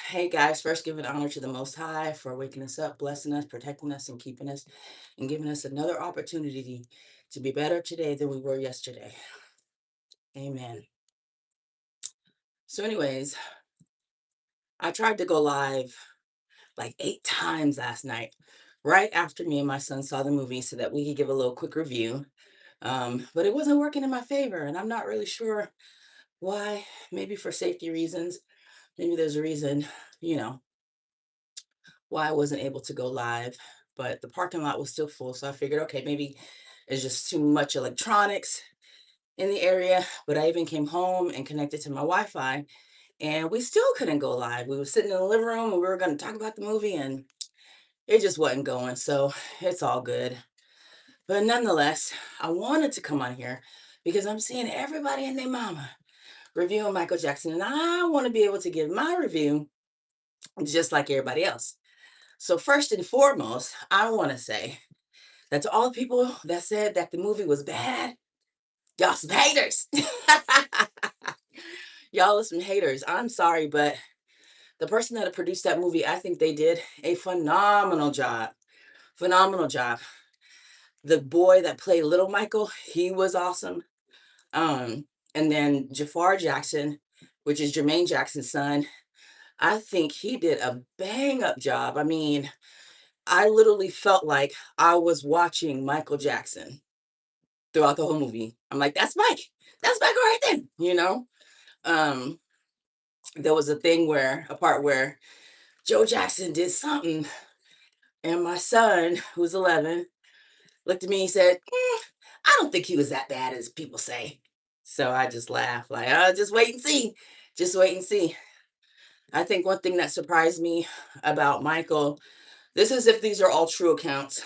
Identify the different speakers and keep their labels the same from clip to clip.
Speaker 1: Hey guys, first giving honor to the Most High for waking us up, blessing us, protecting us, and keeping us, and giving us another opportunity to be better today than we were yesterday. Amen. So, anyways, I tried to go live like 8 times last night, right after me and my son saw the movie so that we could give a little quick review. But it wasn't working in my favor, and I'm not really sure why. Maybe for safety reasons. Maybe there's a reason, you know, why I wasn't able to go live, but the parking lot was still full. So I figured, okay, maybe it's just too much electronics in the area. But I even came home and connected to my Wi Fi, and we still couldn't go live. We were sitting in the living room and we were going to talk about the movie, and it just wasn't going. So it's all good. But nonetheless, I wanted to come on here because I'm seeing everybody and their mama reviewing Michael Jackson, and I want to be able to give my review just like everybody else. So, first and foremost, I want to say that to all the people that said that the movie was bad, y'all some haters. Y'all are some haters. I'm sorry, but the person that produced that movie, I think they did a phenomenal job. Phenomenal job. The boy that played Little Michael, he was awesome. And then Jafar Jackson, which is Jermaine Jackson's son, I think he did a bang up job. I mean, I literally felt like I was watching Michael Jackson throughout the whole movie. I'm like, that's Mike. That's Michael right then. Um, there was a part where Joe Jackson did something, and my son, who's 11, looked at me and said, I don't think he was that bad as people say. So I just laughed, like, just wait and see. Just wait and see. I think one thing that surprised me about Michael, this is if these are all true accounts,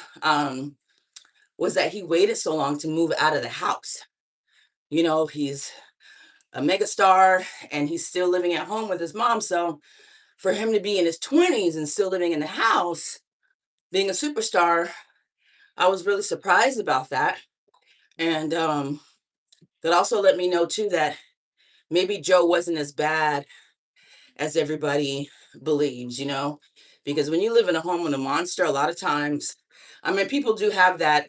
Speaker 1: was that he waited so long to move out of the house. He's a megastar and he's still living at home with his mom. So for him to be in his 20s and still living in the house, being a superstar, I was really surprised about that. And that also let me know too that maybe Joe wasn't as bad as everybody believes, because when you live in a home with a monster, a lot of times, I mean, people do have that,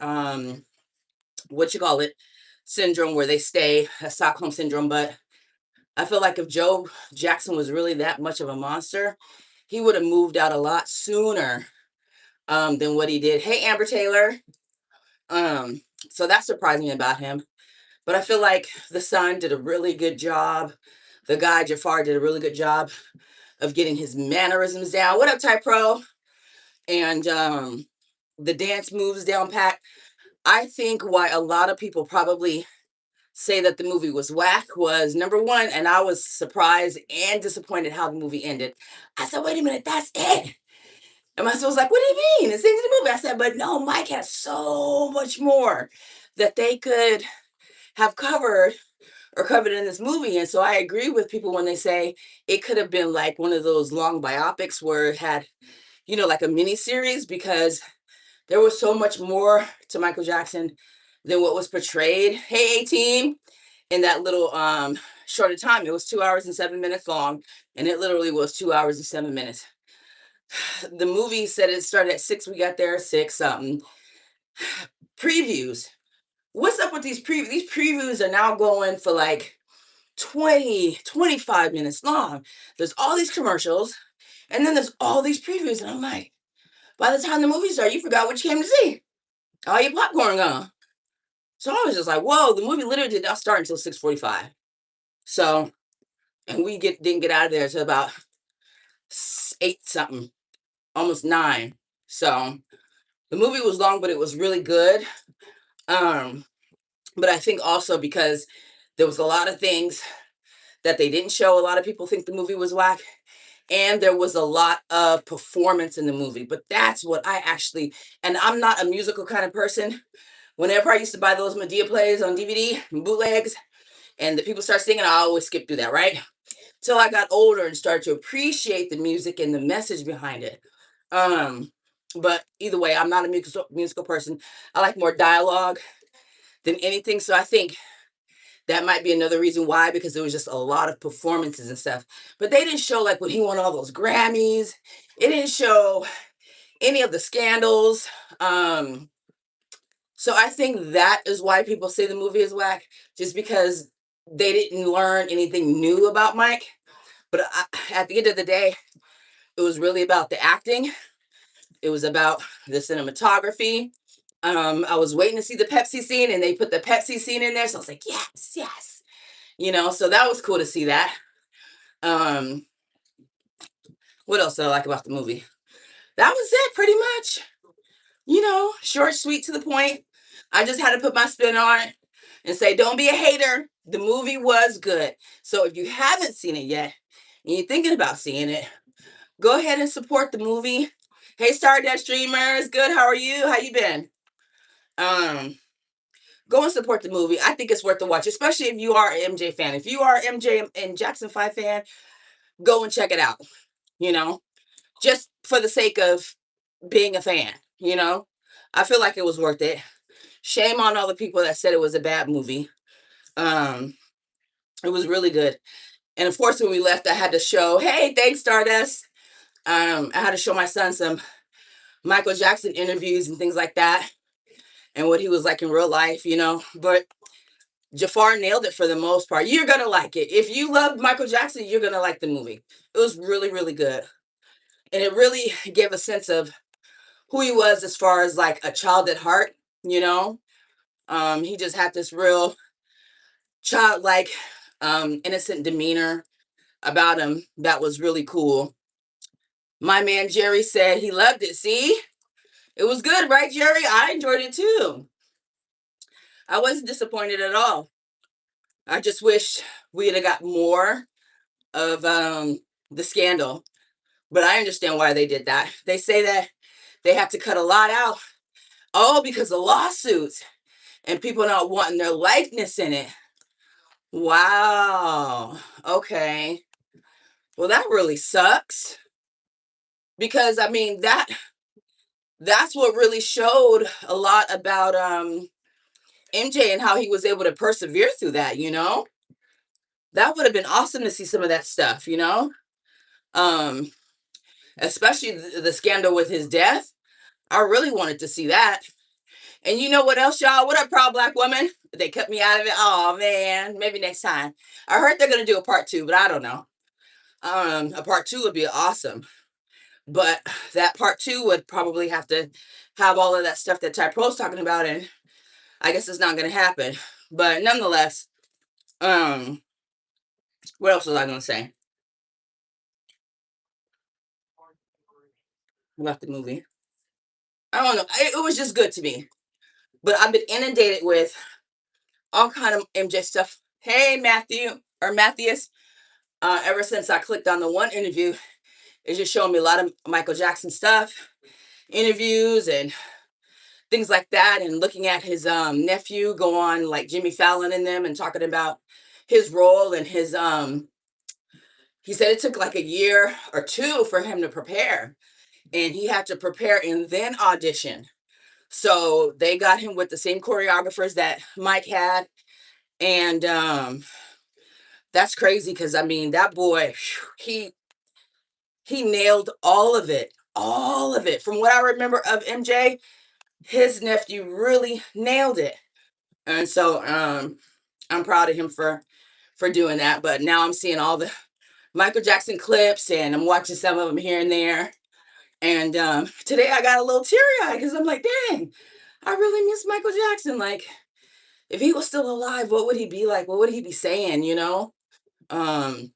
Speaker 1: what you call it, syndrome where they stay, a Stockholm syndrome, but I feel like if Joe Jackson was really that much of a monster, he would have moved out a lot sooner than what he did. Hey, Amber Taylor. Um, so that surprised me about him. But I feel like the son did a really good job. The guy, Jafar, did a really good job of getting his mannerisms down. What up, Ty Pro? And the dance moves down pat. I think why a lot of people probably say that the movie was whack was number one, and I was surprised and disappointed how the movie ended. I said, wait a minute, that's it. And my son was like, what do you mean? It's the end of the movie. I said, but no, Mike has so much more that they could have covered in this movie. And so I agree with people when they say it could have been like one of those long biopics where it had, like a mini series, because there was so much more to Michael Jackson than what was portrayed. Hey, team, in that little shorter time. It was 2 hours and 7 minutes long, and it literally was 2 hours and 7 minutes. The movie said it started at 6. We got there at 6 something. Previews. What's up with these previews? These previews are now going for like 20, 25 minutes long. There's all these commercials, and then there's all these previews. And I'm like, by the time the movie started, you forgot what you came to see. All your popcorn gone. So I was just like, whoa, the movie literally did not start until 6:45. So, and we didn't get out of there until about 8 something, almost 9. So the movie was long, but it was really good. Um, but I think also because there was a lot of things that they didn't show. A lot of people think the movie was whack. And there was a lot of performance in the movie. But that's what I actually, and I'm not a musical kind of person. Whenever I used to buy those Medea plays on DVD, bootlegs, and the people start singing, I always skip through that, right? Till I got older and started to appreciate the music and the message behind it. Um, but either way, I'm not a musical person. I like more dialogue than anything. So I think That might be another reason why, because there was just a lot of performances and stuff. But they didn't show like when he won all those Grammys. It didn't show any of the scandals. Um, so I think that is why people say the movie is whack, just because they didn't learn anything new about Mike. But at the end of the day, it was really about the acting. It was about the cinematography. I was waiting to see the Pepsi scene, and they put the Pepsi scene in there. So I was like, yes, yes. So that was cool to see that. Um, what else did I like about the movie? That was it, pretty much. Short, sweet, to the point. I just had to put my spin on it and say, don't be a hater. The movie was good. So if you haven't seen it yet and you're thinking about seeing it, go ahead and support the movie. Hey, Stardust Dreamers, good. How are you? How you been? Um, Go and support the movie. I think it's worth the watch, especially if you are an MJ fan. If you are an MJ and Jackson 5 fan, go and check it out. You know, just for the sake of being a fan. I feel like it was worth it. Shame on all the people that said it was a bad movie. Um, it was really good. And of course, when we left, I had to show, hey, thanks, Stardust. I had to show my son some Michael Jackson interviews and things like that, and what he was like in real life. But Jafar nailed it for the most part. You're gonna like it. If you love Michael Jackson, you're gonna like the movie. It was really, really good. And it really gave a sense of who he was as far as like a child at heart, you know. He just had this real childlike, innocent demeanor about him that was really cool. My man Jerry said he loved it. See, it was good, right, Jerry? I enjoyed it too. I wasn't disappointed at all. I just wish we'd have got more of the scandal, but I understand why they did that. They say that they have to cut a lot out, all because of lawsuits and people not wanting their likeness in it. Wow. Okay. Well, that really sucks, because I mean that's what really showed a lot about MJ and how he was able to persevere through that. That would have been awesome to see some of that stuff. Um Especially the scandal with his death. I really wanted to see that. And you know what else, y'all? What up, proud black woman? They cut me out of it. Oh man, maybe next time. I heard they're gonna do a part 2, but I don't know. A part 2 would be awesome. But that part 2 would probably have to have all of that stuff that Ty Pro's talking about, and I guess it's not gonna happen. But nonetheless, um, what else was I gonna say about the movie? I don't know. It was just good to me. But I've been inundated with all kind of MJ stuff. Hey, Matthew or Matthias. Ever since I clicked on the one interview, it's just showing me a lot of Michael Jackson stuff, interviews and things like that, and looking at his nephew go on like Jimmy Fallon and them and talking about his role and his he said it took like a year or two for him to prepare, and he had to prepare and then audition. So they got him with the same choreographers that Mike had, and that's crazy because I mean that boy, he nailed all of it. From what I remember of MJ, his nephew really nailed it, and so I'm proud of him for doing that. But now I'm seeing all the Michael Jackson clips, and I'm watching some of them here and there. And today I got a little teary eyed because I'm like, dang, I really miss Michael Jackson. Like, if he was still alive, what would he be like? What would he be saying? Um,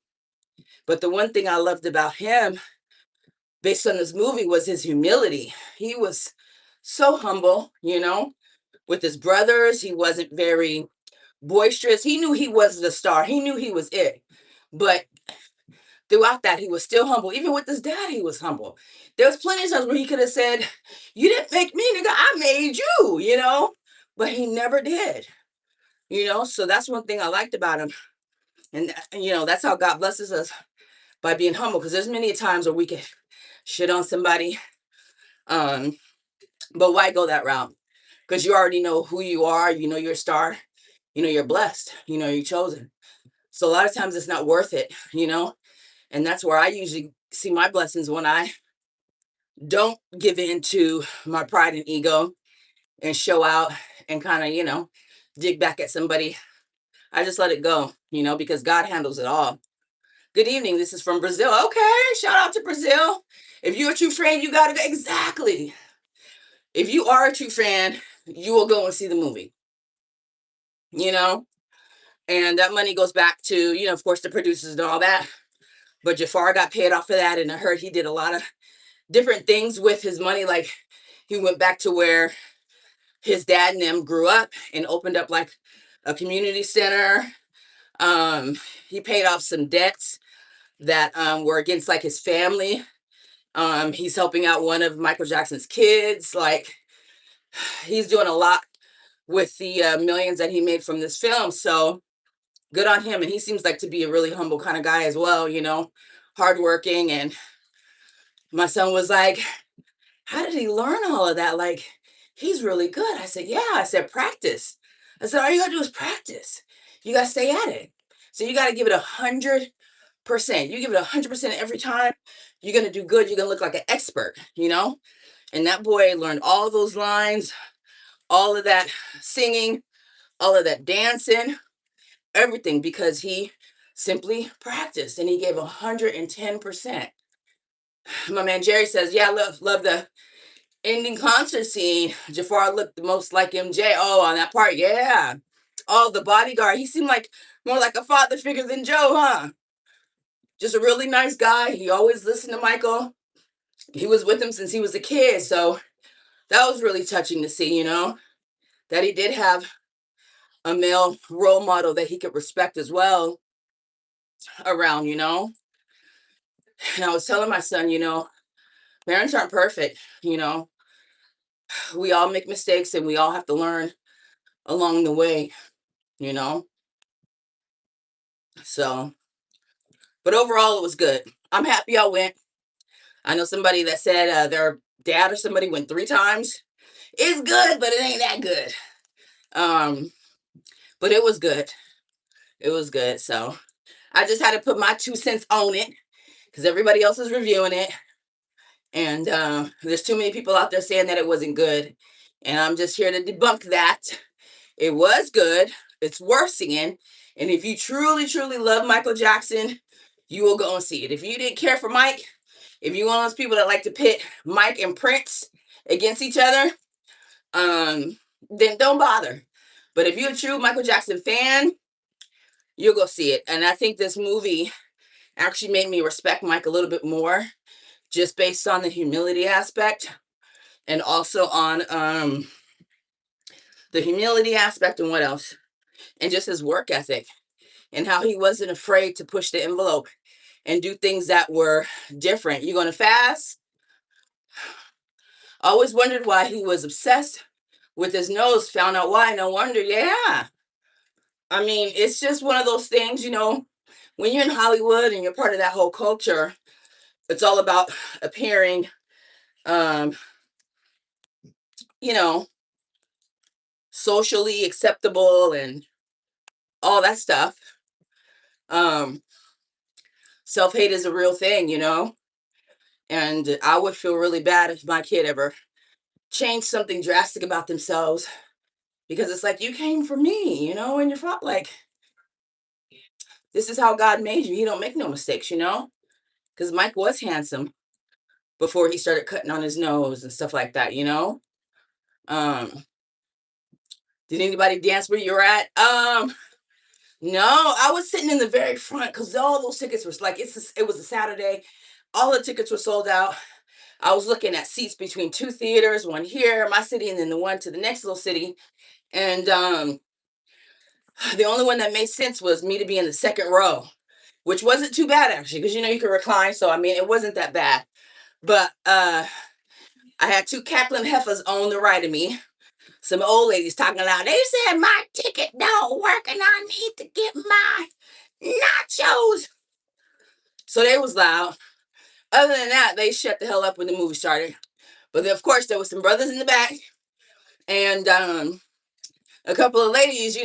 Speaker 1: but the one thing I loved about him, based on this movie, was his humility. He was so humble. With his brothers, he wasn't very boisterous. He knew he was the star. He knew he was it. But throughout that, he was still humble. Even with his dad, he was humble. There was plenty of times where he could have said, "You didn't make me, nigga. I made you." But he never did. So that's one thing I liked about him. And that's how God blesses us, by being humble. Because there's many times where we can shit on somebody. But why go that route? Because you already know who you are. You know you're a star. you're blessed, you're chosen. So a lot of times it's not worth it, and that's where I usually see my blessings, when I don't give in to my pride and ego and show out and kind of, dig back at somebody. I just let it go, because God handles it all. Good evening. This is from Brazil. Okay. Shout out to Brazil. If you're a true fan, you got to go. Exactly. If you are a true fan, you will go and see the movie, you know, and that money goes back to, of course, the producers and all that. But Jafar got paid off of that. And I heard he did a lot of different things with his money. Like, he went back to where his dad and them grew up and opened up like a community center. He paid off some debts that were against like his family. He's helping out one of Michael Jackson's kids. Like, he's doing a lot with the millions that he made from this film. So good on him. And he seems like to be a really humble kind of guy as well, hardworking. And my son was like, how did he learn all of that? Like, he's really good. I said, yeah. I said, practice. I said, all you gotta do is practice. You gotta stay at it. So you gotta give it 100%. You give it 100% every time, you're gonna do good. You're gonna look like an expert, And that boy learned all those lines, all of that singing, all of that dancing, everything, because he simply practiced and he gave 110%. My man Jerry says, yeah, love the ending concert scene. Jafar looked the most like MJ. Oh, on that part, yeah. Oh, the bodyguard. He seemed like more like a father figure than Joe, huh? Just a really nice guy. He always listened to Michael. He was with him since he was a kid. So that was really touching to see, that he did have a male role model that he could respect as well around, And I was telling my son, parents aren't perfect, We all make mistakes and we all have to learn along the way, you know. So, but overall, it was good. I'm happy I went. I know somebody that said their dad or somebody went 3 times. It's good, but it ain't that good. But it was good. It was good. So I just had to put my 2 cents on it because everybody else is reviewing it. And there's too many people out there saying that it wasn't good. And I'm just here to debunk that. It was good. It's worth seeing. And if you truly, truly love Michael Jackson, you will go and see it. If you didn't care for Mike, if you're one of those people that like to pit Mike and Prince against each other, then don't bother. But if you're a true Michael Jackson fan, you'll go see it. And I think this movie actually made me respect Mike a little bit more, just based on the humility aspect, and also on the humility aspect, and what else? And just his work ethic, and how he wasn't afraid to push the envelope and do things that were different. You're going to fast? I always wondered why he was obsessed with his nose. Found out why. No wonder. Yeah. I mean, it's just one of those things, when you're in Hollywood and you're part of that whole culture, it's all about appearing, um, you know, socially acceptable and all that stuff. Um, Self-hate is a real thing, and I would feel really bad if my kid ever changed something drastic about themselves, because it's like, you came from me, and you're like, this is how God made you. He don't make no mistakes, because Mike was handsome before he started cutting on his nose and stuff like that, Um, did anybody dance where you're at? No, I was sitting in the very front because all those tickets were like, it was a Saturday. All the tickets were sold out. I was looking at seats between 2 theaters, one here in my city, and then the one to the next little city. And the only one that made sense was me to be in the second row, which wasn't too bad actually, because you could recline. So I mean, it wasn't that bad. But I had two cackling heifers on the right of me. Some old ladies talking loud. They said my ticket don't work and I need to get my nachos. So they was loud. Other than that, they shut the hell up when the movie started. But then, of course, there was some brothers in the back and a couple of ladies,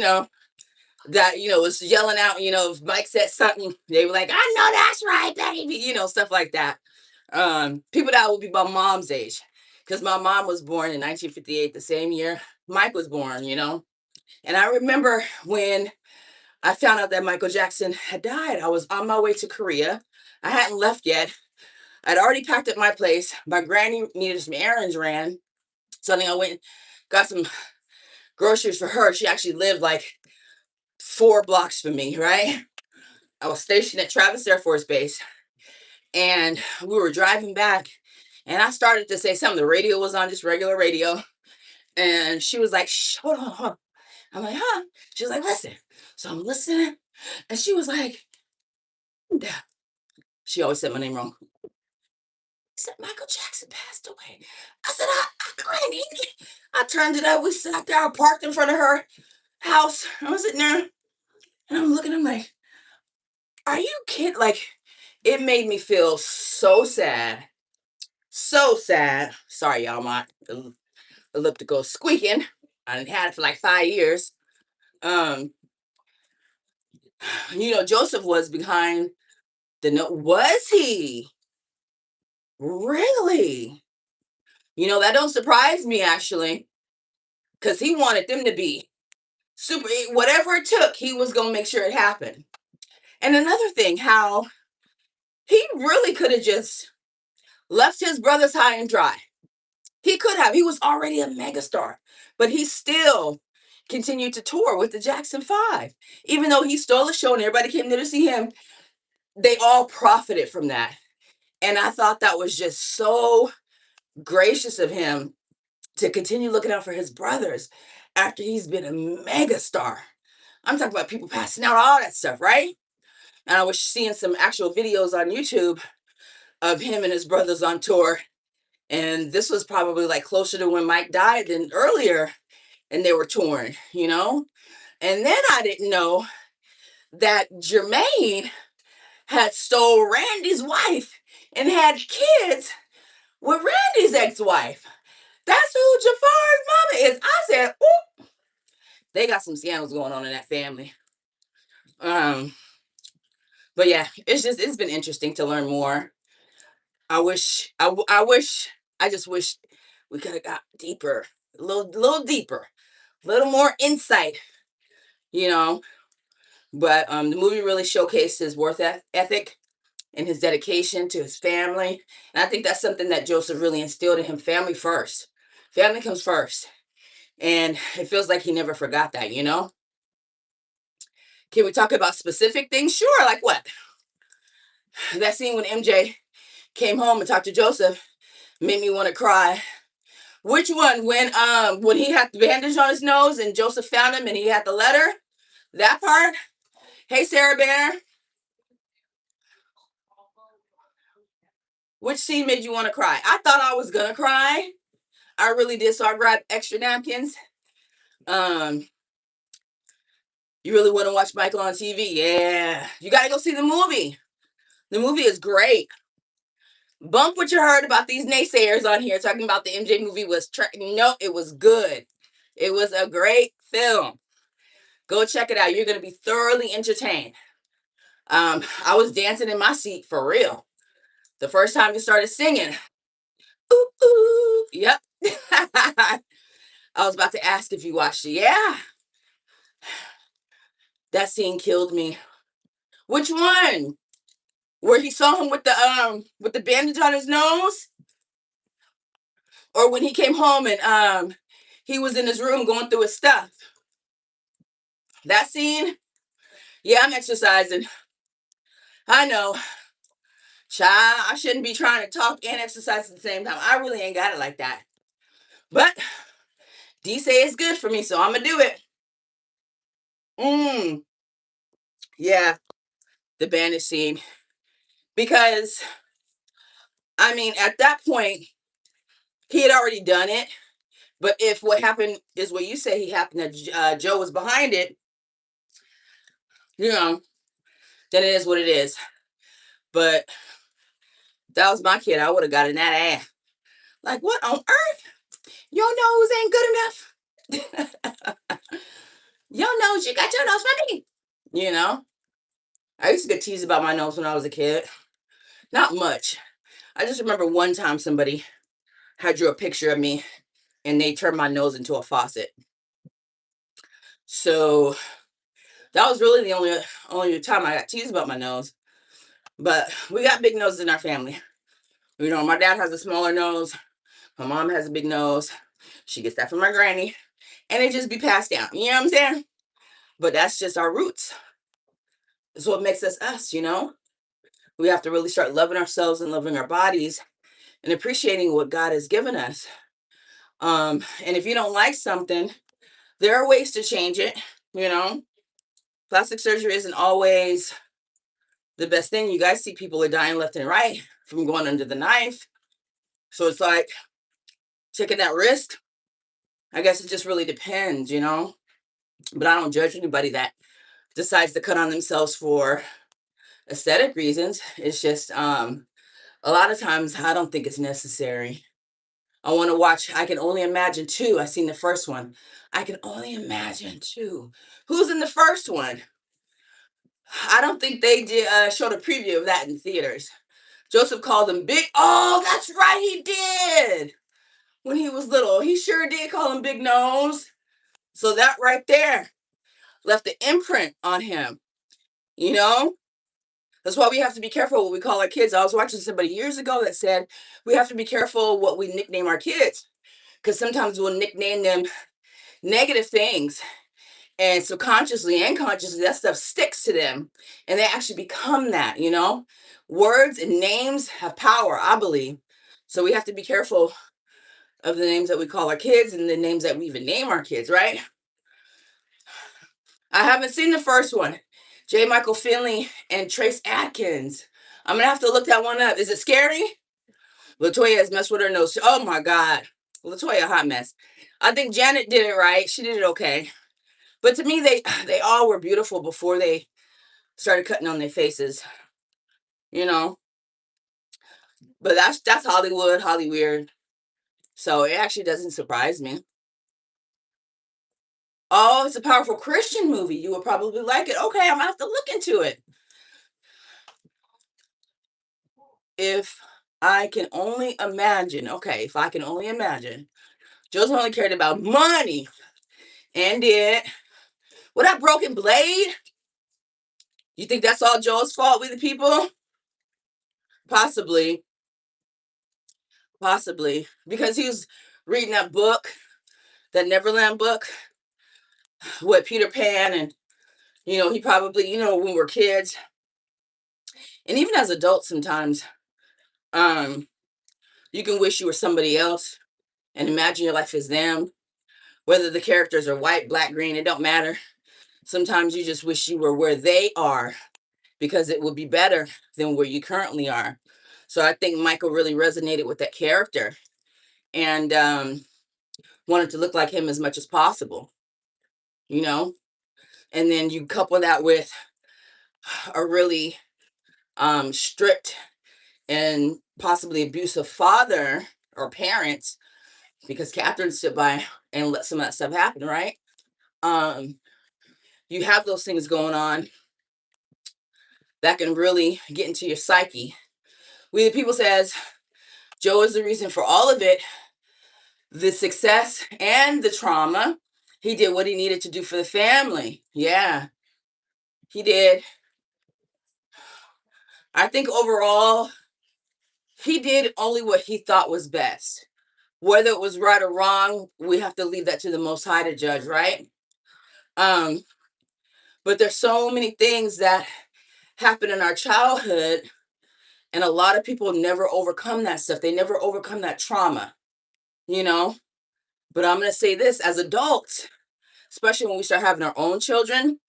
Speaker 1: that, was yelling out, if Mike said something, they were like, I know that's right, baby, stuff like that. People that would be my mom's age, because my mom was born in 1958, the same year Mike was born, And I remember when I found out that Michael Jackson had died, I was on my way to Korea. I hadn't left yet. I'd already packed up my place. My granny needed some errands ran. So then I went and got some groceries for her. She actually lived like 4 blocks from me, right? I was stationed at Travis Air Force Base, and we were driving back, and I started to say something. The radio was on, just regular radio, and she was like, Shh, hold on, hold on. I'm like, huh? She was like, listen. So I'm listening, and she was like, "Yeah." She always said my name wrong. I said, Michael Jackson passed away. I said, Granny. I turned it up. We sat there, I parked in front of her house. I was sitting there, and I'm looking, I'm like, are you kidding? Like, it made me feel so sad. So sad. Sorry, y'all. My elliptical squeaking. I done had it for like 5 years. Um, Joseph was behind the note. Was he? Really? That don't surprise me actually, because he wanted them to be super. Whatever it took, he was gonna make sure it happened. And another thing, how he really could have just left his brothers high and dry. He could have. He was already a megastar, but he still continued to tour with the Jackson Five. Even though he stole a show and everybody came there to see him, they all profited from that. And I thought that was just so gracious of him to continue looking out for his brothers after he's been a megastar. I'm talking about people passing out, all that stuff, right? And I was seeing some actual videos on YouTube of him and his brothers on tour. And this was probably like closer to when Mike died than earlier, and they were touring. And then I didn't know that Jermaine had stole Randy's wife and had kids with Randy's ex-wife. That's who Jafar's mama is. I said, "Oop, they got some scandals going on in that family." Um, but yeah, it's been interesting to learn more. I just wish we could have got deeper, a little deeper, a little more insight, you know. But the movie really showcased his worth ethic and his dedication to his family. And I think that's something that Joseph really instilled in him. Family first. Family comes first. And it feels like he never forgot that. Can we talk about specific things? Sure. Like what? That scene when MJ came home and talked to Joseph made me want to cry. Which one? When he had the bandage on his nose and Joseph found him and he had the letter? That part? Hey, Sarah Bear. Which scene made you want to cry? I thought I was gonna cry. I really did. So I grabbed extra napkins. Um, you really want to watch Michael on TV? Yeah. You gotta go see the movie. The movie is great. Bump what you heard about these naysayers on here talking about the MJ movie was no, it was good. It was a great film. Go check it out. You're gonna be thoroughly entertained. I was dancing in my seat for real. The first time you started singing. Ooh, ooh. Yep. I was about to ask if you watched it. Yeah. That scene killed me. Which one? Where he saw him with the bandage on his nose? Or when he came home and he was in his room going through his stuff? That scene? Yeah, I'm exercising. I know. Child, I shouldn't be trying to talk and exercise at the same time. I really ain't got it like that. But D say it's good for me, so I'm gonna do it. Mm, yeah, the bandage scene. Because I mean, at that point, he had already done it. But if what happened is what you say he happened, that Joe was behind it, you know, then it is what it is. But if that was my kid, I would have gotten that ass. Like, what on earth? Your nose ain't good enough. Your nose, you got your nose funny. You know, I used to get teased about my nose when I was a kid. Not much. I just remember one time somebody had drew a picture of me and they turned my nose into a faucet. So that was really the only time I got teased about my nose. But we got big noses in our family. You know, my dad has a smaller nose. My mom has a big nose. She gets that from my granny. And it just be passed down. You know what I'm saying? But that's just our roots. It's what makes us us, you know? We have to really start loving ourselves and loving our bodies and appreciating what God has given us. And if you don't like something, there are ways to change it, you know? Plastic surgery isn't always the best thing. You guys see people are dying left and right from going under the knife. So it's like taking that risk. I guess it just really depends, you know? But I don't judge anybody that decides to cut on themselves for aesthetic reasons. It's just a lot of times I don't think it's necessary. I want to watch I Can Only Imagine 2. I seen the first one. I Can Only Imagine 2. Who's in the first one? I don't think they did showed a preview of that in theaters. Joseph called him big. Oh, that's right, he did. When he was little, he sure did call him Big Nose. So that right there left the imprint on him. You know, that's why we have to be careful what we call our kids. I was watching somebody years ago that said we have to be careful what we nickname our kids because sometimes we'll nickname them negative things, and subconsciously and consciously that stuff sticks to them and they actually become that, you know. Words and names have power, I believe. So we have to be careful of the names that we call our kids and the names that we even name our kids, right? I haven't seen the first one. J. Michael Finley and Trace Adkins. I'm gonna have to look that one up. Is it scary? Latoya has messed with her nose. Oh my God. Latoya, hot mess. I think Janet did it right. She did it okay. But to me, they all were beautiful before they started cutting on their faces, you know. But that's Hollywood, Hollyweird. So it actually doesn't surprise me. Oh, it's a powerful Christian movie. You would probably like it. Okay, I'm gonna have to look into it. If I can only imagine. Okay, if I can only imagine. Joseph only cared about money and did. What that broken blade? You think that's all Joe's fault with the people? Possibly. Possibly. Because he was reading that book, that Neverland book, with Peter Pan, and you know, he probably, you know, when we're kids, and even as adults sometimes, um, you can wish you were somebody else and imagine your life as them. Whether the characters are white, black, green, it don't matter. Sometimes you just wish you were where they are because it would be better than where you currently are. So I think Michael really resonated with that character and wanted to look like him as much as possible, you know? And then you couple that with a really strict and possibly abusive father or parents, because Catherine stood by and let some of that stuff happen, right? Um, you have those things going on that can really get into your psyche. We the people says Joe is the reason for all of it, the success and the trauma. He did what he needed to do for the family. Yeah, he did. I think overall, he did only what he thought was best. Whether it was right or wrong, we have to leave that to the Most High to judge, right? Um, but there's so many things that happen in our childhood, and a lot of people never overcome that stuff. They never overcome that trauma, you know? But I'm going to say this as adults, especially when we start having our own children,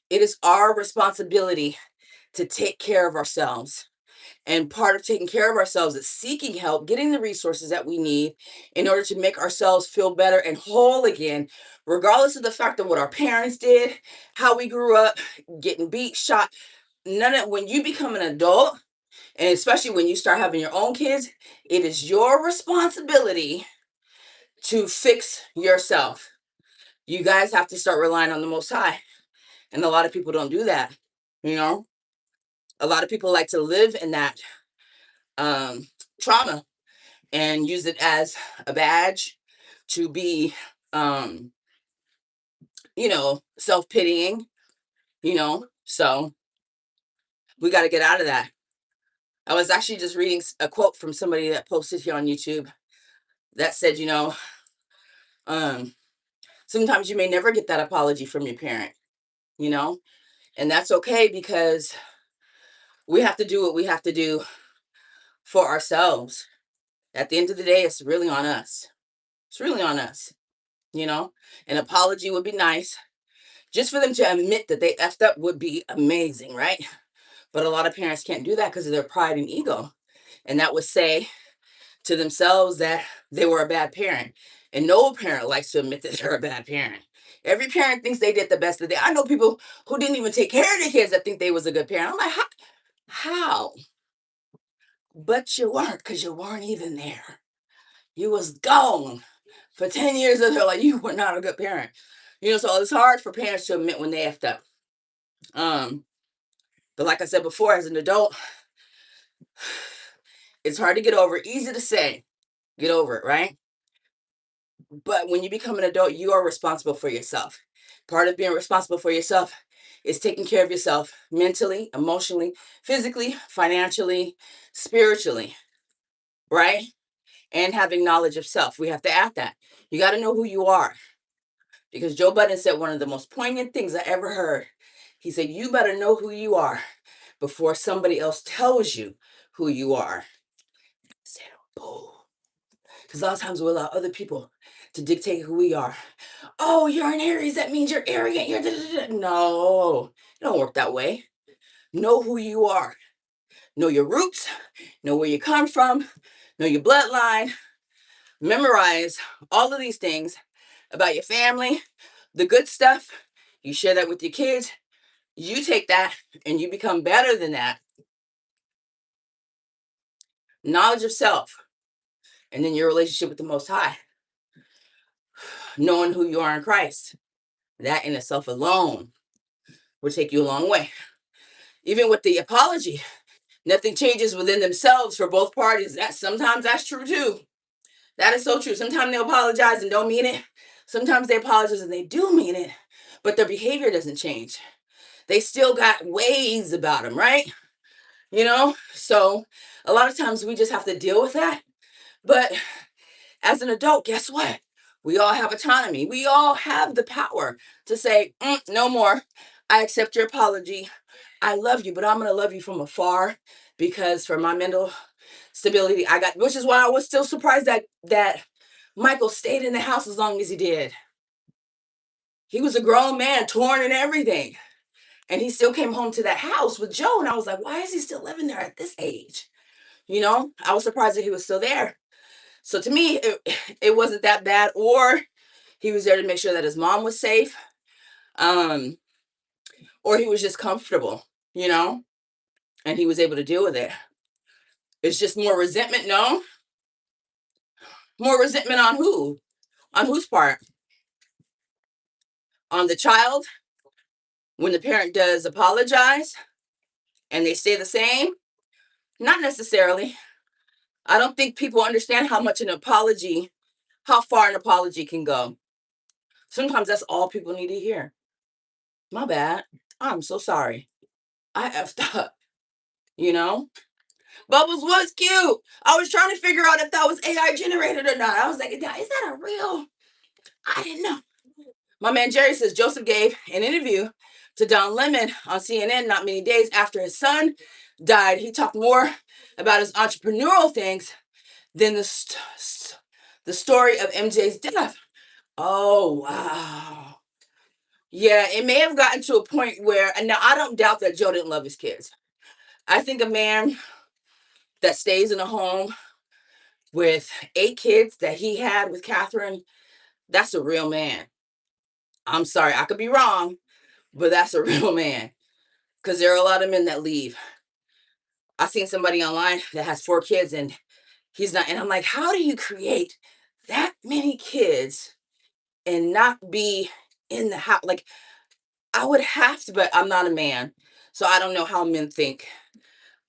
Speaker 1: it is our responsibility to take care of ourselves. And part of taking care of ourselves is seeking help, getting the resources that we need in order to make ourselves feel better and whole again, regardless of the fact of what our parents did, how we grew up, getting beat, shot. None of when you become an adult, and especially when you start having your own kids, it is your responsibility to fix yourself. You guys have to start relying on the Most High. And a lot of people don't do that. You know, a lot of people like to live in that um, trauma and use it as a badge to be, um, self pitying, So we got to get out of that. I was actually just reading a quote from somebody that posted here on YouTube that said, um, sometimes you may never get that apology from your parent, you know, and that's okay because we have to do what we have to do for ourselves. At the end of the day, it's really on us. It's really on us, you know. An apology would be nice. Just for them to admit that they effed up would be amazing, right? But a lot of parents can't do that because of their pride and ego. And that would say to themselves that they were a bad parent. And no parent likes to admit that they're a bad parent. Every parent thinks they did the best that they. I know people who didn't even take care of their kids that think they was a good parent. I'm like, how? But you weren't, because you weren't even there. You was gone for 10 years of their life. You were not a good parent. So it's hard for parents to admit when they effed up. Um, but like I said before, as an adult, it's hard to get over. Easy to say, get over it, right? But when you become an adult, you are responsible for yourself. Part of being responsible for yourself is taking care of yourself mentally, emotionally, physically, financially, spiritually, right? And having knowledge of self. We have to add that. You got to know who you are. Because Joe Budden said one of the most poignant things I ever heard. He said, you better know who you are before somebody else tells you who you are. I said, oh, because a lot of times we allow other people to dictate who we are. Oh, you're an Aries. That means you're arrogant. You're no, it don't work that way. Know who you are. Know your roots. Know where you come from. Know your bloodline. Memorize all of these things about your family, the good stuff. You share that with your kids. You take that and you become better than that. Knowledge of self. And then your relationship with the Most High. Knowing who you are in Christ. That in itself alone will take you a long way. Even with the apology, nothing changes within themselves for both parties. Sometimes that's true too. That is so true. Sometimes they apologize and don't mean it. Sometimes they apologize and they do mean it, but their behavior doesn't change. They still got ways about them, right? So a lot of times we just have to deal with that. But as an adult, guess what? We all have autonomy. We all have the power to say, no more. I accept your apology. I love you, but I'm going to love you from afar because for my mental stability, which is why I was still surprised that Michael stayed in the house as long as he did. He was a grown man, torn and everything. And he still came home to that house with Joe. And I was like, why is he still living there at this age? I was surprised that he was still there. So to me, it wasn't that bad. Or he was there to make sure that his mom was safe. Or he was just comfortable, and he was able to deal with it. It's just more resentment, no? More resentment on who? On whose part? On the child? When the parent does apologize and they stay the same? Not necessarily. I don't think people understand how far an apology can go. Sometimes that's all people need to hear. My bad. I'm so sorry. I effed up, you know? Bubbles was cute. I was trying to figure out if that was AI generated or not. I was like, is that a real? I didn't know. My man Jerry says Joseph gave an interview to Don Lemon on CNN not many days after his son died. He talked more about his entrepreneurial things than the story of MJ's death. Oh, wow. Yeah, it may have gotten to a point where, and now I don't doubt that Joe didn't love his kids. I think a man that stays in a home with 8 kids that he had with Catherine, that's a real man. I'm sorry, I could be wrong, but that's a real man. Because there are a lot of men that leave. I seen somebody online that has 4 kids and he's not, and I'm like, how do you create that many kids and not be in the house. Like, I would have to, but I'm not a man. So I don't know how men think.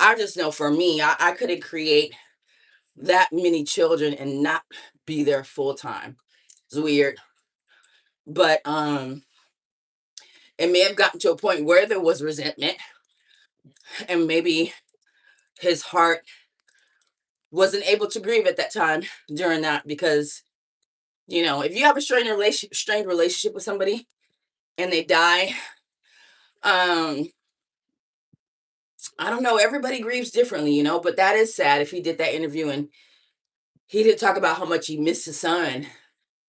Speaker 1: I just know for me, I couldn't create that many children and not be there full time. It's weird. But it may have gotten to a point where there was resentment, and maybe his heart wasn't able to grieve at that time during that, because if you have a strained relationship with somebody and they die, um I don't know, everybody grieves differently, but that is sad. If he did that interview and he did talk about how much he missed his son,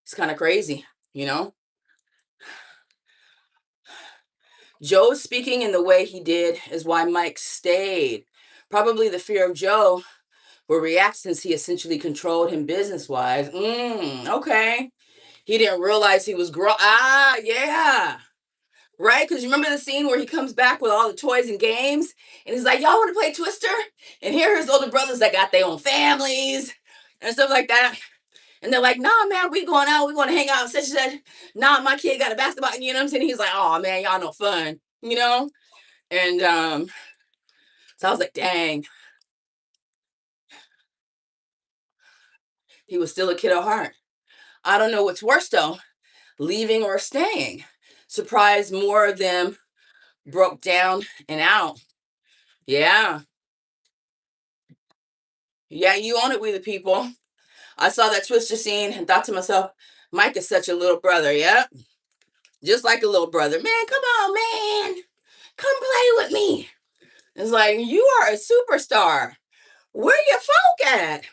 Speaker 1: it's kind of crazy, you know Joe speaking in the way he did is why Mike stayed. Probably the fear of Joe will react, since he essentially controlled him business wise. Okay. He didn't realize he was yeah. Right? Because you remember the scene where he comes back with all the toys and games, and he's like, "Y'all want to play Twister?" And here are his older brothers that got their own families and stuff like that. And they're like, "Nah, man, we going out. We going to hang out." Such and such. "Nah, my kid got a basketball." You know what I'm saying? He's like, "Oh, man, y'all no fun." And so I was like, dang, he was still a kid at heart. I don't know what's worse, though, leaving or staying. Surprised more of them broke down and out. Yeah. Yeah, you own it, we the people. I saw that Twister scene and thought to myself, Mike is such a little brother. Yep. Just like a little brother. Man, come on, man. Come play with me. It's like, you are a superstar. Where your folk at?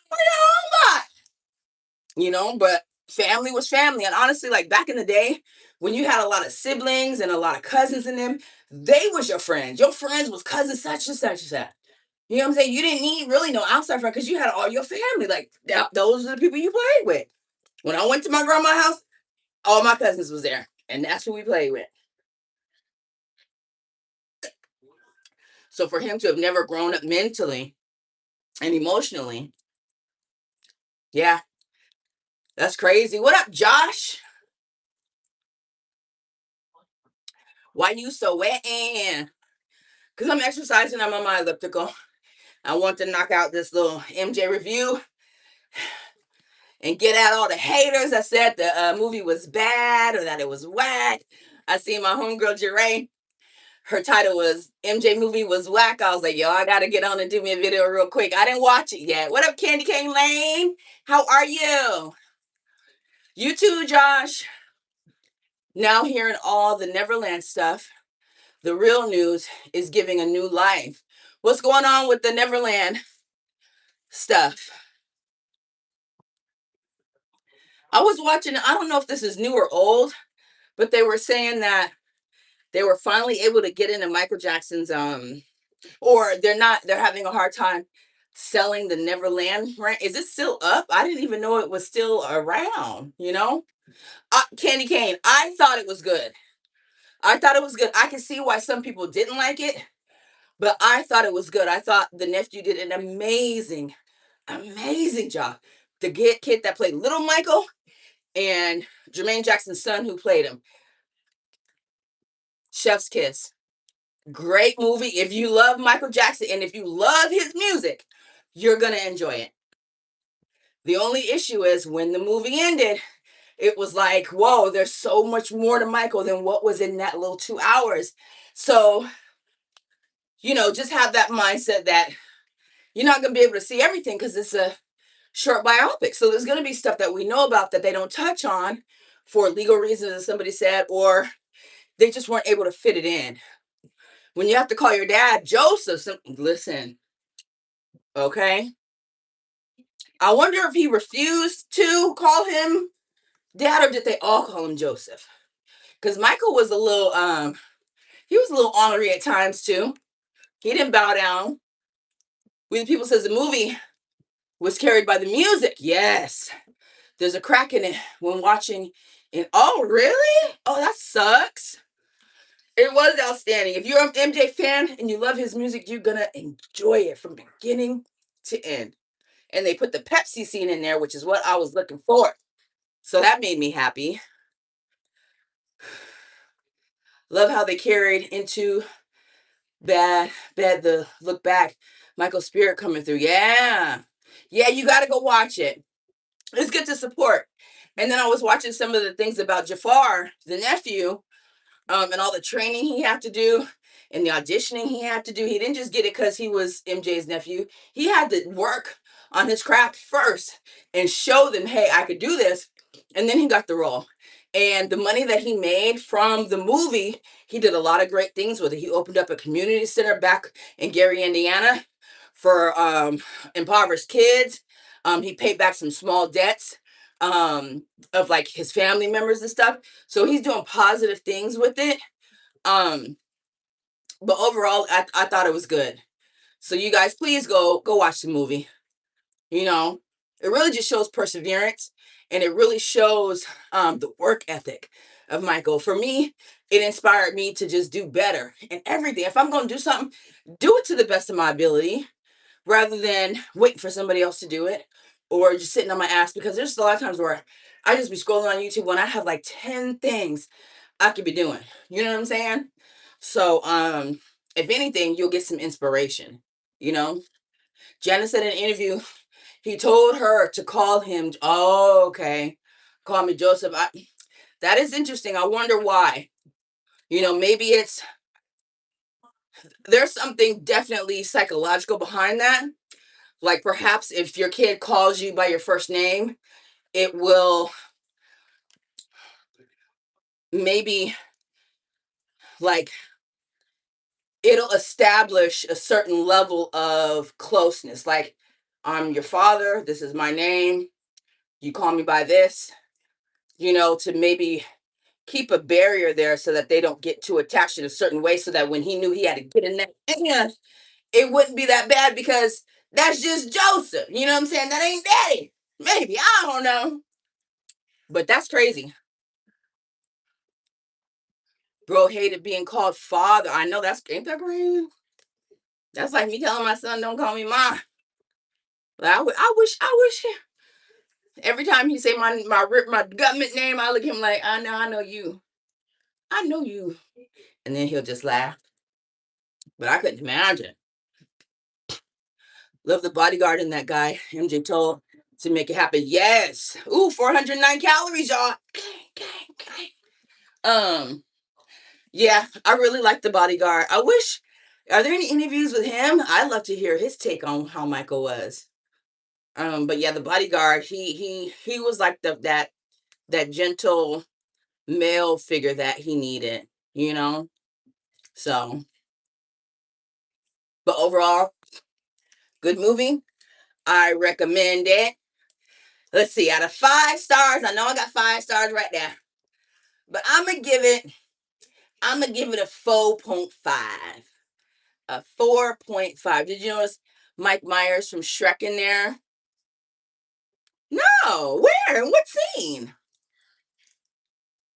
Speaker 1: Where your home at? But family was family. And honestly, like back in the day, when you had a lot of siblings and a lot of cousins in them, they was your friends. Your friends was cousins such and such and such. You know what I'm saying? You didn't need really no outside friend, because you had all your family. Like those are the people you played with. When I went to my grandma's house, all my cousins was there, and that's who we played with. So for him to have never grown up mentally and emotionally, yeah, that's crazy. What up, Josh? Why you so wet? Because I'm exercising. I'm on my elliptical. I want to knock out this little MJ review and get at all the haters that said the movie was bad or that it was whack. I see my homegirl Jeray. Her title was MJ movie was whack. I was like, yo, I gotta get on and do me a video real quick. I didn't watch it yet. What up, Candy Cane Lane? How are you? You too, Josh. Now hearing all the Neverland stuff, the real news is giving a new life. What's going on with the Neverland stuff? I was watching, I don't know if this is new or old, but they were saying that they were finally able to get into Michael Jackson's or they're having a hard time selling the Neverland brand. Is it still up? I didn't even know it was still around. Candy Cane, I thought it was good. I thought it was good. I can see why some people didn't like it, but I thought it was good. I thought the nephew did an amazing job. The kid that played Little Michael and Jermaine Jackson's son who played him. Chef's Kiss. Great movie. If you love Michael Jackson and if you love his music, you're going to enjoy it. The only issue is when the movie ended, it was like, whoa, there's so much more to Michael than what was in that little 2 hours. So, just have that mindset that you're not going to be able to see everything because it's a short biopic. So there's going to be stuff that we know about that they don't touch on for legal reasons, as somebody said, or they just weren't able to fit it in. When you have to call your dad Joseph, listen, okay? I wonder if he refused to call him dad or did they all call him Joseph? Because Michael was he was a little ornery at times too. He didn't bow down. We the People says the movie was carried by the music. Yes. There's a crack in it when watching. And oh, really? Oh, that sucks. It was outstanding. If you're an MJ fan and you love his music, you're gonna enjoy it from beginning to end. And they put the Pepsi scene in there, which is what I was looking for. So that made me happy. Love how they carried into the look back. Michael Spirit coming through. Yeah. Yeah, you got to go watch it. It's good to support. And then I was watching some of the things about Jafar, the nephew, and all the training he had to do and the auditioning he had to do. He didn't just get it because he was MJ's nephew. He had to work on his craft first and show them, hey, I could do this. And then he got the role. And the money that he made from the movie, he did a lot of great things with it. He opened up a community center back in Gary, Indiana for impoverished kids. He paid back some small debts of like his family members and stuff. So he's doing positive things with it. Um, but overall, I thought it was good. So you guys, please go watch the movie. You know, it really just shows perseverance, and it really shows the work ethic of Michael. For me, it inspired me to just do better in everything. If I'm going to do something, do it to the best of my ability rather than waiting for somebody else to do it or just sitting on my ass, because there's a lot of times where I just be scrolling on YouTube when I have like 10 things I could be doing. You know what I'm saying? So, if anything, you'll get some inspiration, you know? Janice said in an interview, he told her to call him. Oh, okay. Call me Joseph. That is interesting. I wonder why. Maybe there's something definitely psychological behind that. Like perhaps if your kid calls you by your first name, it will maybe like it'll establish a certain level of closeness. Like, I'm your father, this is my name, you call me by this, to maybe keep a barrier there so that they don't get too attached in a certain way, so that when he knew he had to get in that, it wouldn't be that bad because that's just Joseph. You know what I'm saying? That ain't daddy. Maybe. I don't know. But that's crazy. Bro hated being called father. I know that's ain't that crazy? That's like me telling my son, don't call me mom. Like, I wish every time he say my government name, I look at him like, I know you. I know you. And then he'll just laugh. But I couldn't imagine. Love the bodyguard in that guy. MJ told to make it happen. Yes. Ooh, 409 calories, y'all. Um, yeah, I really like the bodyguard. I wish, are there any interviews with him? I'd love to hear his take on how Michael was. But yeah, the bodyguard, he was like that gentle male figure that he needed, you know? So, but overall, good movie. I recommend it. Let's see, out of 5 stars, I know I got 5 stars right there, but I'm gonna give it a 4.5. A 4.5. Did you notice Mike Myers from Shrek in there? No, where? In what scene?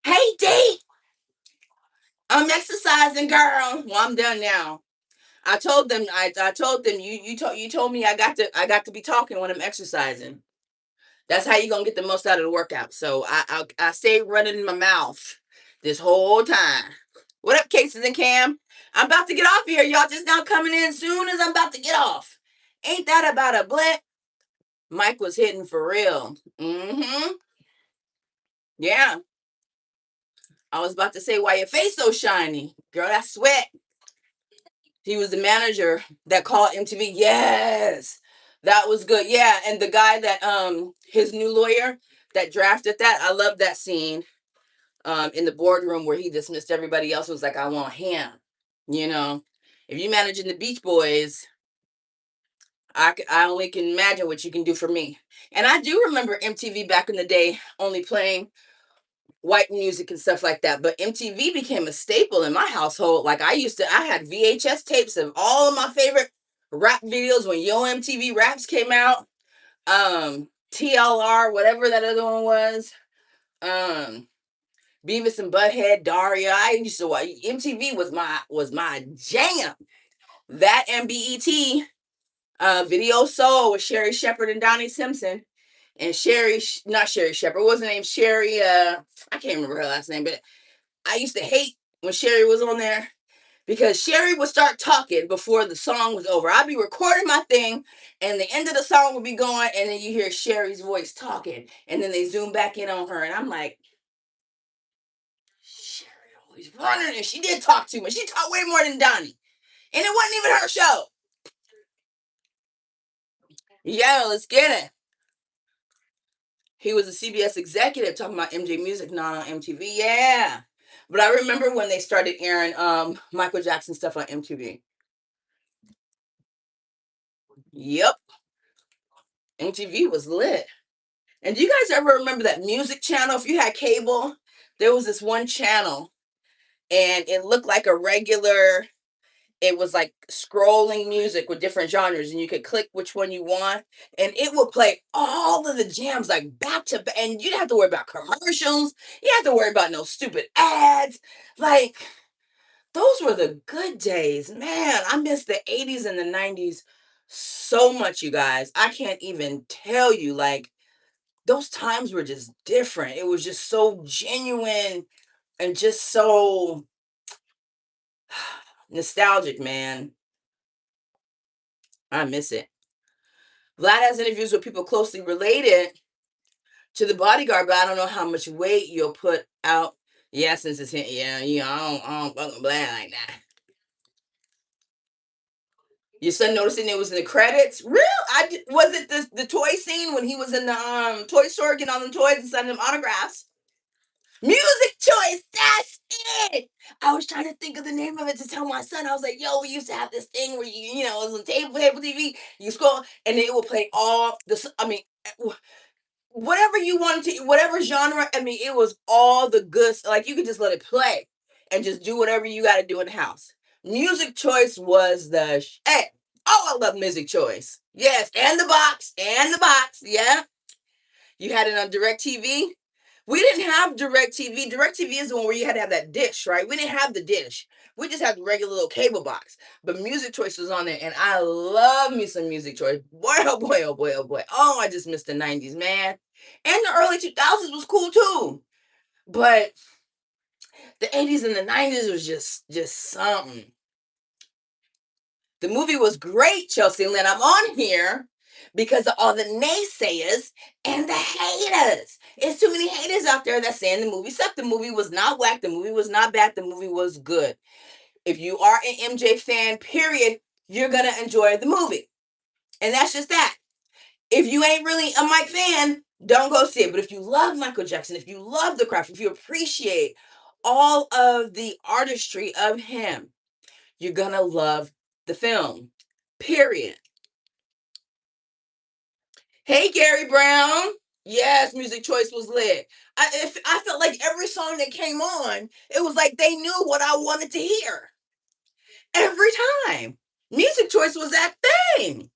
Speaker 1: Hey, D, I'm exercising, girl. Well, I'm done now. I told them you told me I got to be talking when I'm exercising. That's how you gonna get the most out of the workout. So I stay running my mouth this whole time. What up, Cases and Cam? I'm about to get off here. Y'all just now coming in soon as I'm about to get off. Ain't that about a blip? Mike was hitting for real. Mm-hmm. Yeah. I was about to say, why your face so shiny? Girl, that's sweat. He was the manager that called MTV. Yes. That was good. Yeah. And the guy that his new lawyer that drafted that, I love that scene in the boardroom where he dismissed everybody else, was like, I want him. You know, if you managing the Beach Boys, I only can imagine what you can do for me. And I do remember MTV back in the day only playing white music and stuff like that. But MTV became a staple in my household. Like I had VHS tapes of all of my favorite rap videos when Yo MTV Raps came out. TLR, whatever that other one was. Um, Beavis and Butthead, Daria. I used to watch MTV was my jam. That and BET, Video Soul with Sherry Shepherd and Donnie Simpson. and not Sherry Shepherd, what was her name? Sherry, I can't remember her last name, but I used to hate when Sherry was on there because Sherry would start talking before the song was over. I'd be recording my thing, and the end of the song would be going, and then you hear Sherry's voice talking, and then they zoom back in on her, and I'm like, Sherry always running, and she did talk too much. She talked way more than Donnie, and it wasn't even her show. Yeah, let's get it. He was a CBS executive talking about MJ Music, not on MTV. Yeah. But I remember when they started airing Michael Jackson stuff on MTV. Yep. MTV was lit. And do you guys ever remember that music channel? If you had cable, there was this one channel and it looked like a regular, it was like scrolling music with different genres, and you could click which one you want, and it would play all of the jams like back to back, and you didn't have to worry about commercials. You didn't have to worry about no stupid ads. Like, those were the good days. Man, I miss the 80s and the 90s so much, you guys. I can't even tell you. Like, those times were just different. It was just so genuine and just so nostalgic, man. I miss it. Vlad has interviews with people closely related to the bodyguard, but I don't know how much weight you'll put out. Yeah, since it's him. Yeah, I don't fuck with Vlad like that. Your son noticing it was in the credits? Real? Was it the toy scene when he was in the toy store getting all the toys and sending them autographs? Music choice, that's it. I was trying to think of the name of it to tell my son. I was like, yo, we used to have this thing where it was on cable TV. You scroll and then it will play all the. I mean, whatever you wanted to, whatever genre. I mean, it was all the good. Like, you could just let it play and just do whatever you got to do in the house. Music choice was the shit. Oh, I love music choice. Yes, and the box, and the box. Yeah, you had it on DirecTV. We didn't have DirecTV. DirecTV is the one where you had to have that dish, right? We didn't have the dish. We just had the regular little cable box. But Music Choice was on there, and I love me some Music Choice. Boy, oh boy, oh boy, oh boy. Oh, I just missed the 90s, man. And the early 2000s was cool too. But the 80s and the 90s was just something. The movie was great, Chelsea Lynn. I'm on here because of all the naysayers and the haters. It's too many haters out there that saying the movie sucked. The movie was not whack. The movie was not bad. The movie was good. If you are an MJ fan, period, you're gonna enjoy the movie. And that's just that. If you ain't really a Mike fan, don't go see it. But if you love Michael Jackson, if you love the craft, if you appreciate all of the artistry of him, you're gonna love the film. Period. Hey, Gary Brown. Yes, Music Choice was lit. I felt like every song that came on, it was like they knew what I wanted to hear every time. Music Choice was that thing.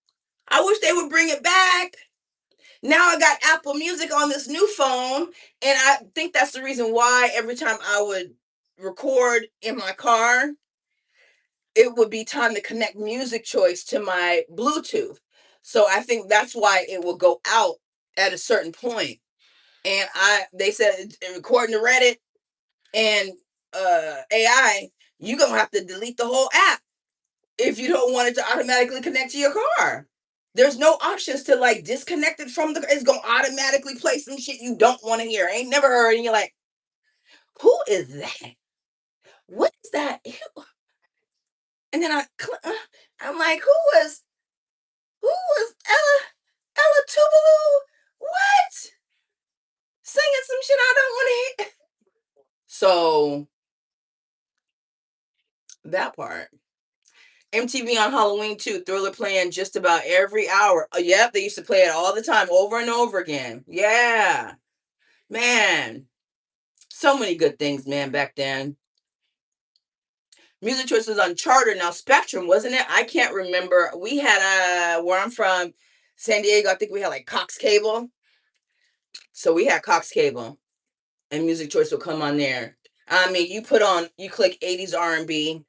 Speaker 1: I wish they would bring it back. Now I got Apple Music on this new phone, and I think that's the reason why every time I would record in my car, it would be time to connect Music Choice to my Bluetooth. So I think that's why it will go out at a certain point. And they said, according to Reddit and AI, you're gonna have to delete the whole app if you don't want it to automatically connect to your car. There's no options to like disconnect it from the. It's gonna automatically play some shit you don't want to hear. Ain't never heard, and you're like, who is that? What is that? And then I'm like, who was Ella Tuvalu? What? Singing some shit I don't want to hear. So that part. MTV on Halloween too. Thriller playing just about every hour. Oh, yep, they used to play it all the time, over and over again. Yeah, man. So many good things, man, back then. Music Choice was on Charter, now Spectrum, wasn't it? I can't remember. We had where I'm from, San Diego, I think we had like Cox Cable. So we had Cox Cable, and Music Choice will come on there. I mean, you click 80s R&B,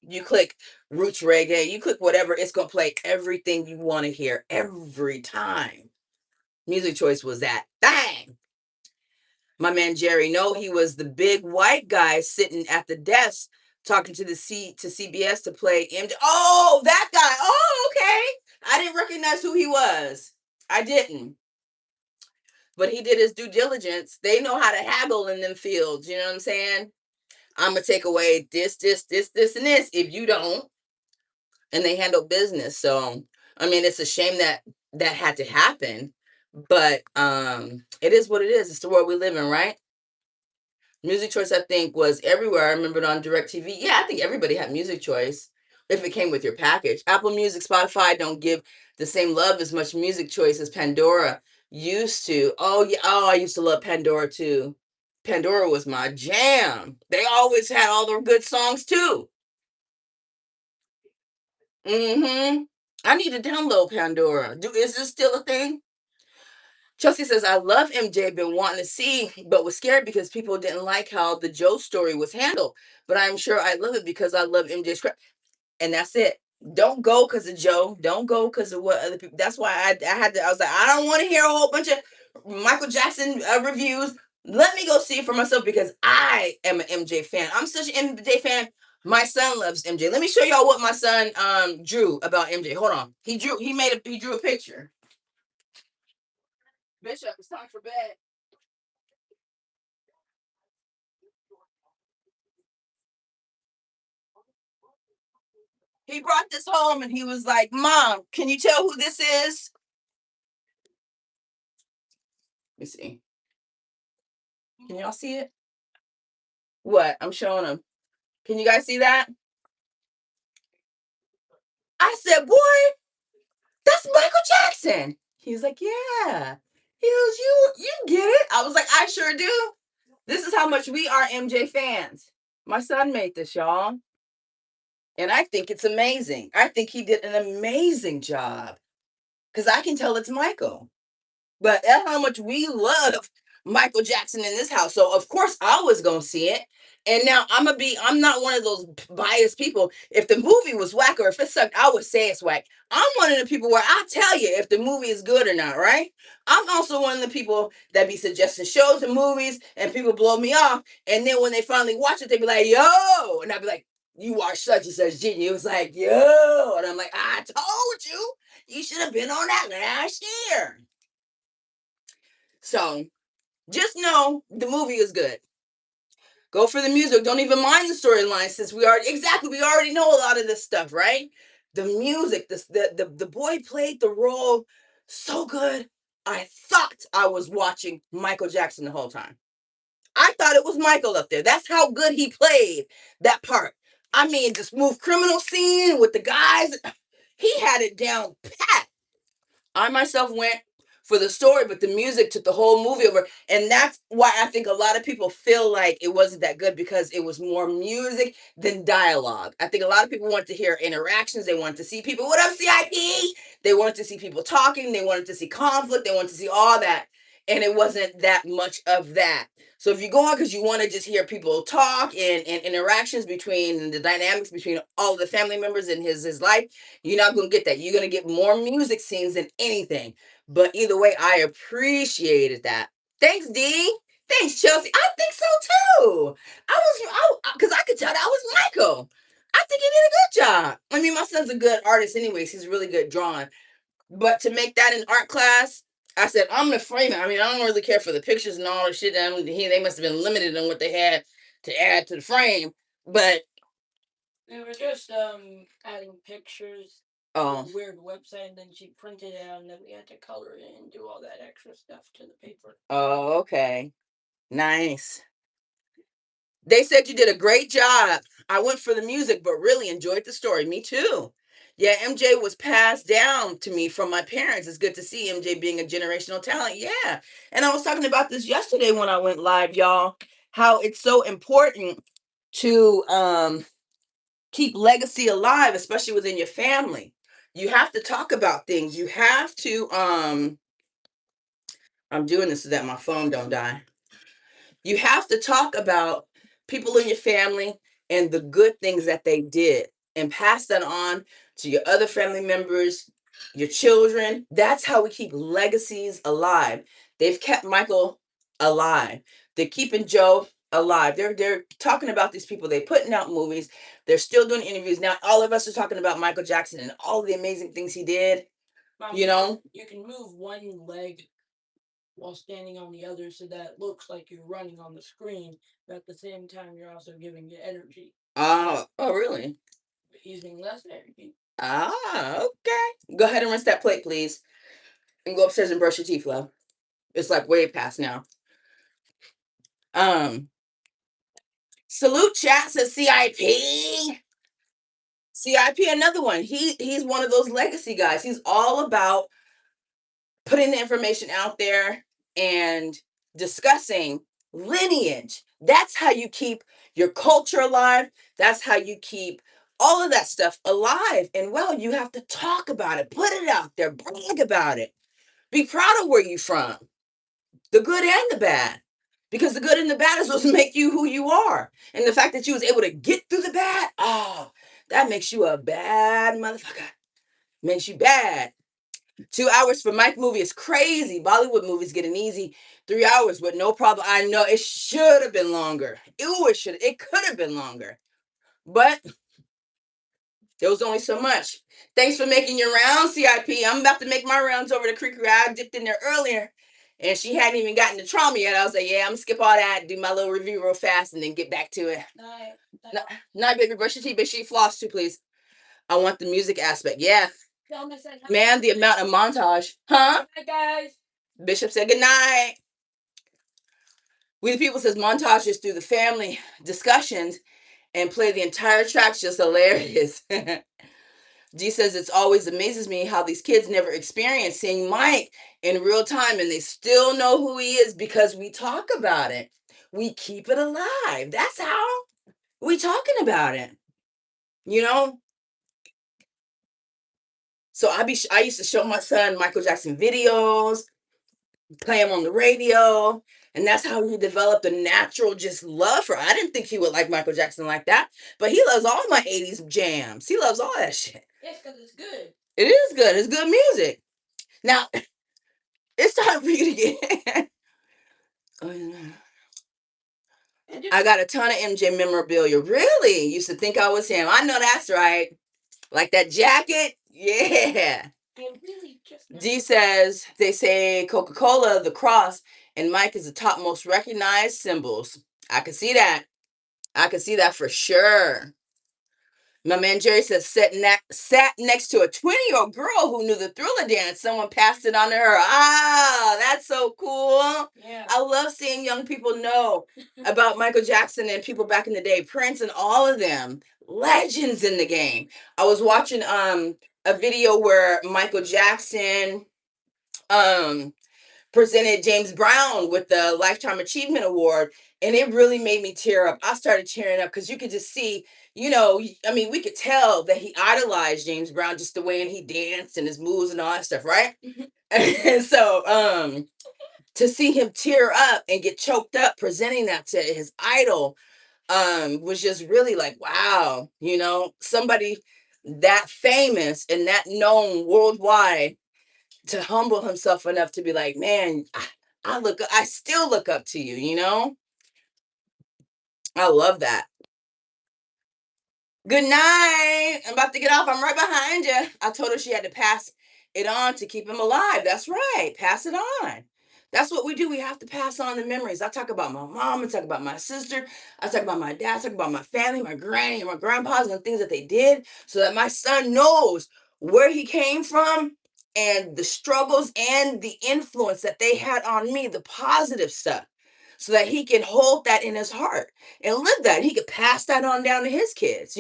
Speaker 1: you click roots reggae, you click whatever, it's gonna play everything you want to hear every time. Music Choice was that thing. My man Jerry, no, he was the big white guy sitting at the desk talking to CBS to play MJ. Oh, that guy. Oh, okay. I didn't recognize who he was. I didn't. But he did his due diligence. They know how to haggle in them fields. You know what I'm saying? I'm gonna take away this, and this if you don't. And they handle business. So I mean, it's a shame that that had to happen. But it is what it is. It's the world we live in, right? Music Choice, I think, was everywhere. I remember it on DirecTV. Yeah, I think everybody had Music Choice if it came with your package. Apple Music, Spotify don't give the same love as much Music Choice as Pandora used to. Oh yeah, oh, I used to love Pandora too. Pandora was my jam. They always had all the good songs too. Mm-hmm. I need to download Pandora. Is this still a thing? Chelsea says, I love MJ, been wanting to see, but was scared because people didn't like how the Joe story was handled. But I'm sure I love it because I love MJ's crap. And that's it. Don't go because of Joe. Don't go because of what other people. That's why I had to. I was like, I don't want to hear a whole bunch of Michael Jackson reviews. Let me go see it for myself because I am an MJ fan. I'm such an MJ fan. My son loves MJ. Let me show y'all what my son drew about MJ. Hold on. He drew a picture. Bishop, it's time for bed. He brought this home and he was like, Mom, can you tell who this is? Let me see. Can y'all see it? What? I'm showing him. Can you guys see that? I said, Boy, that's Michael Jackson. He was like, Yeah. He goes, You get it. I was like, I sure do. This is how much we are MJ fans. My son made this, y'all. And I think it's amazing. I think he did an amazing job. Because I can tell it's Michael. But that's how much we love Michael Jackson in this house. So of course I was gonna see it. And now I'm not one of those biased people. If the movie was whack or if it sucked, I would say it's whack. I'm one of the people where I tell you if the movie is good or not, right? I'm also one of the people that be suggesting shows and movies and people blow me off. And then when they finally watch it, they be like, yo, and I'd be like, you watch such and such, didn't you? It was like, yo. And I'm like, I told you, you should have been on that last year. So just know the movie is good. Go for the music. Don't even mind the storyline since we already know a lot of this stuff, right? The music, the boy played the role so good. I thought I was watching Michael Jackson the whole time. I thought it was Michael up there. That's how good he played that part. I mean, the smooth criminal scene with the guys, he had it down pat. I myself went for the story, but the music took the whole movie over. And that's why I think a lot of people feel like it wasn't that good because it was more music than dialogue. I think a lot of people wanted to hear interactions. They wanted to see people, what up, CIP? They wanted to see people talking. They wanted to see conflict. They wanted to see all that. And it wasn't that much of that. So if you go on because you want to just hear people talk and interactions between the dynamics between all of the family members in his life, you're not going to get that. You're going to get more music scenes than anything. But either way, I appreciated that. Thanks, D. Thanks, Chelsea. I think so too. Because I could tell that was Michael. I think he did a good job. I mean, my son's a good artist, anyways. He's really good drawing. But to make that in art class, I said, I'm gonna frame it. I mean, I don't really care for the pictures and all the shit. I mean, they must have been limited on what they had to add to the frame. But
Speaker 2: we were just adding pictures on a weird website, and then she printed it out, and then we had to color it and do all that extra stuff to the paper.
Speaker 1: Oh, okay. Nice. They said you did a great job. I went for the music, but really enjoyed the story. Me too. Yeah, MJ was passed down to me from my parents. It's good to see MJ being a generational talent. Yeah. And I was talking about this yesterday when I went live, y'all, how it's so important to keep legacy alive, especially within your family. You have to talk about things. You have to I'm doing this so that my phone don't die. You have to talk about people in your family and the good things that they did and pass that on to your other family members your children. That's how we keep legacies alive. They've kept Michael alive. They're keeping Joe alive. They're talking about these people. They're putting out movies. They're still doing interviews. Now all of us are talking about Michael Jackson and all the amazing things he did.
Speaker 2: Mom,
Speaker 1: you know?
Speaker 2: You can move one leg while standing on the other so that it looks like you're running on the screen, but at the same time you're also giving it energy.
Speaker 1: Oh, really?
Speaker 2: Using less energy.
Speaker 1: Okay. Go ahead and rinse that plate, please. And go upstairs and brush your teeth, love. It's like way past now. Salute chat says CIP. CIP, another one. He's one of those legacy guys. He's all about putting the information out there and discussing lineage. That's how you keep your culture alive. That's how you keep all of that stuff alive. And well, you have to talk about it, put it out there, brag about it. Be proud of where you're from, the good and the bad. Because the good and the bad is what make you who you are. And the fact that you was able to get through the bad, oh, that makes you a bad motherfucker. Makes you bad. 2 hours for Mike movie is crazy. Bollywood movies getting easy. 3 hours with no problem. I know it should have been longer. It could have been longer. But there was only so much. Thanks for making your rounds, CIP. I'm about to make my rounds over to Creek. I dipped in there earlier. And she hadn't even gotten to trauma yet. I was like, yeah, I'm gonna skip all that, do my little review real fast, and then get back to it. Night, baby. Brush your teeth. Make sure you floss too, please. I want the music aspect. Yeah. Man, the amount of montage. Huh? Hi, guys. Bishop said good night. We the People says montages through the family discussions and play the entire track. Just hilarious. G says it's always amazes me how these kids never experience seeing Mike in real time and they still know who he is because we talk about it. We keep it alive. That's how we talking about it. You know? So I used to show my son Michael Jackson videos, play him on the radio, and that's how he developed a natural just love for. I didn't think he would like Michael Jackson like that, but he loves all my 80s jams. He loves all that shit.
Speaker 2: Yes, because it's good.
Speaker 1: It is good. It's good music. Now, it's time for you to get. I got a ton of MJ memorabilia. Really? Used to think I was him. I know that's right. Like that jacket? Yeah.
Speaker 2: Really
Speaker 1: D says they say Coca-Cola, the cross, and Mike is the top most recognized symbols. I can see that. I can see that for sure. My man Jerry says sat next to a 20-year-old girl who knew the Thriller dance. Someone passed it on to her. Ah, that's so cool.
Speaker 2: Yeah.
Speaker 1: I love seeing young people know about Michael Jackson and people back in the day, Prince and all of them. Legends in the game. I was watching a video where Michael Jackson presented James Brown with the Lifetime Achievement Award, and it really made me tear up. I started tearing up because you could just see, I mean, we could tell that he idolized James Brown, just the way he danced and his moves and all that stuff, right? And so, to see him tear up and get choked up presenting that to his idol, was just really like, wow, somebody that famous and that known worldwide to humble himself enough to be like, man, I still look up to you. I love that. Good night. I'm about to get off. I'm right behind you. I told her she had to pass it on to keep him alive. That's right. Pass it on. That's what we do. We have to pass on the memories. I talk about my mom. I talk about my sister. I talk about my dad. I talk about my family, my granny, and my grandpas, and the things that they did so that my son knows where he came from and the struggles and the influence that they had on me, the positive stuff, so that he can hold that in his heart and live that. He could pass that on down to his kids.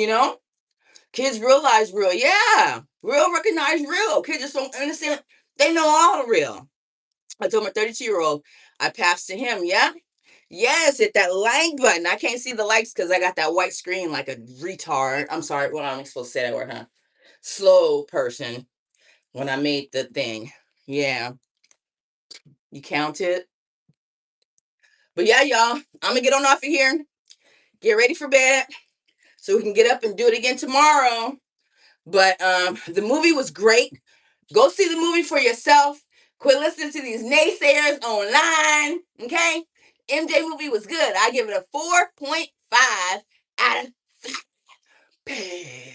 Speaker 1: Kids realize real, yeah. Real recognize real. Kids just don't understand. They know all real. I told my 32-year-old, I passed to him, yeah? Yes, hit that like button. I can't see the likes because I got that white screen like a retard. I'm sorry, what am I supposed to say that word, huh? Slow person when I made the thing. Yeah. You count it. But yeah, y'all, I'm gonna get on off of here. Get ready for bed so we can get up and do it again tomorrow. But the movie was great. Go see the movie for yourself. Quit listening to these naysayers online. Okay? MJ movie was good. I give it a 4.5 out of 5.